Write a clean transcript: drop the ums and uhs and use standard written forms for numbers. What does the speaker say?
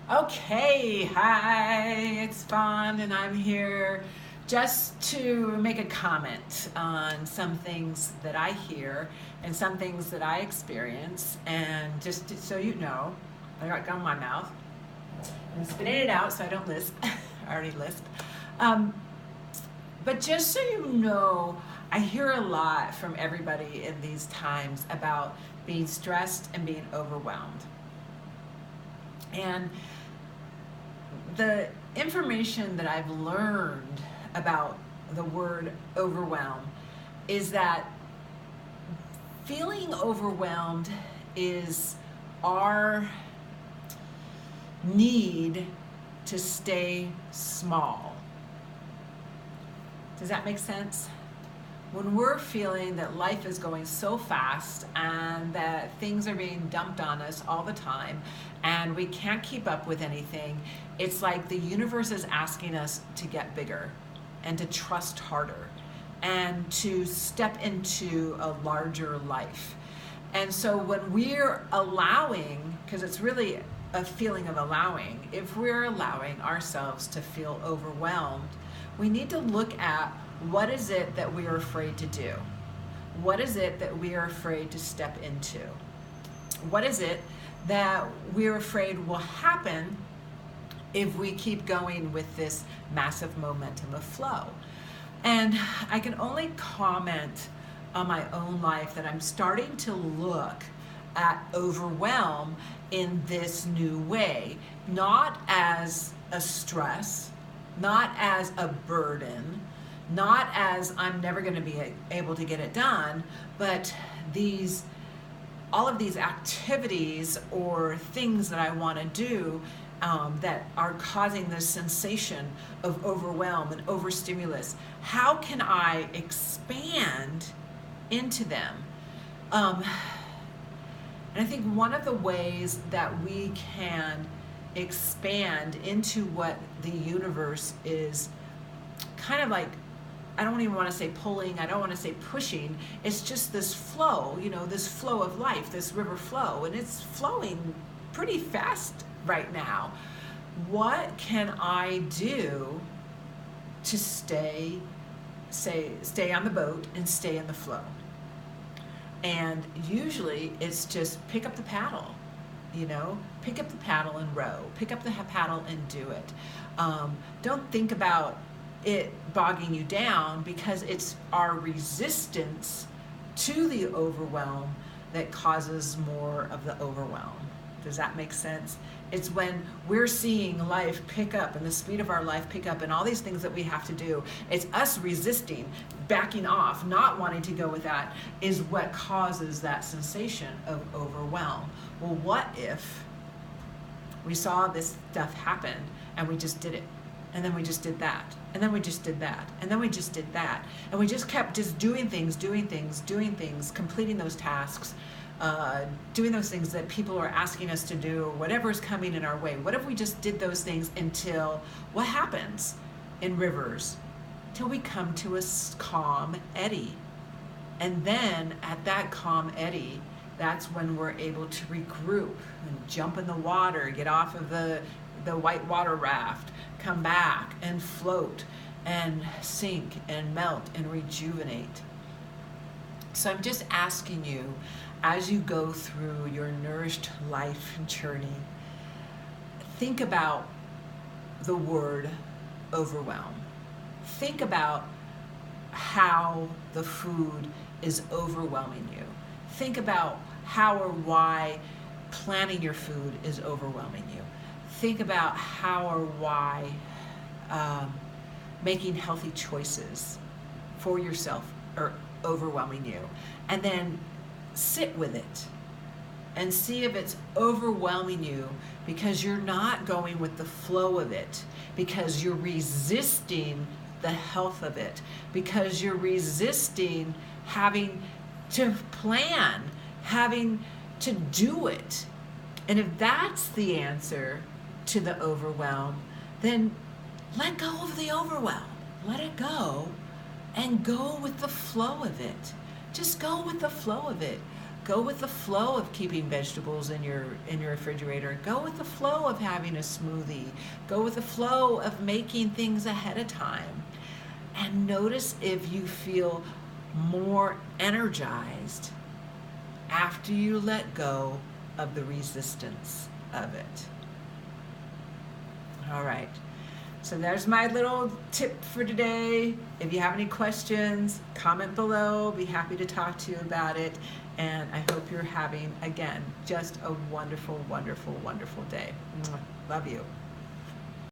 Okay, hi, it's Fawn, and I'm here just to make a comment on some things that I hear and some things that I experience. And so you know, I got gum in my mouth. I'm spitting it out so I don't lisp. I already lisp. Um, but just so you know, I hear a lot from everybody in these times about being stressed and being overwhelmed. And the information that I've learned about the word overwhelm is that feeling overwhelmed is our need to stay small. Does that make sense? When we're feeling that life is going so fast and that things are being dumped on us all the time and we can't keep up with anything, it's like the universe is asking us to get bigger and to trust harder and to step into a larger life. And so when we're allowing, because it's really a feeling of allowing, if we're allowing ourselves to feel overwhelmed, we need to look at what is it that we are afraid to do? What is it that we are afraid to step into? What is it that we're afraid will happen if we keep going with this massive momentum of flow? And I can only comment on my own life that I'm starting to look at overwhelm in this new way, not as a stress, not as a burden, not as I'm never going to be able to get it done, but all of these activities or things that I want to do that are causing this sensation of overwhelm and overstimulus. How can I expand into them? And I think one of the ways that we can expand into what the universe is kind of like, I don't even want to say pulling, I don't want to say pushing, it's just this flow, this flow of life, this river flow, and it's flowing pretty fast right now. What can I do to stay on the boat and stay in the flow? And usually it's just pick up the paddle, pick up the paddle and row, pick up the paddle and do it. Don't think about it bogging you down, because it's our resistance to the overwhelm that causes more of the overwhelm. Does that make sense? It's when we're seeing life pick up and the speed of our life pick up and all these things that we have to do, it's us resisting, backing off, not wanting to go with that, is what causes that sensation of overwhelm. Well, what if we saw this stuff happen and we just did it? And then we just did that, and then we just did that, and then we just did that, and we just kept just doing things, completing those tasks, doing those things that people are asking us to do, or whatever's coming in our way. What if we just did those things until, what happens in rivers? Till we come to a calm eddy. And then at that calm eddy, that's when we're able to regroup and jump in the water, get off of the white water raft, come back and float and sink and melt and rejuvenate. So I'm just asking you, as you go through your nourished life journey, think about the word overwhelm. Think about how the food is overwhelming you. Think about how or why planning your food is overwhelming you. Think about how or why making healthy choices for yourself are overwhelming you. And then sit with it and see if it's overwhelming you because you're not going with the flow of it, because you're resisting the health of it, because you're resisting having to plan, having to do it. And if that's the answer to the overwhelm, then let go of the overwhelm. Let it go and go with the flow of it. Just go with the flow of it. Go with the flow of keeping vegetables in your refrigerator. Go with the flow of having a smoothie. Go with the flow of making things ahead of time. And notice if you feel more energized after you let go of the resistance of it. All right. So there's my little tip for today. If you have any questions, comment below. Be happy to talk to you about it. And I hope you're having, again, just a wonderful, wonderful, wonderful day. Love you.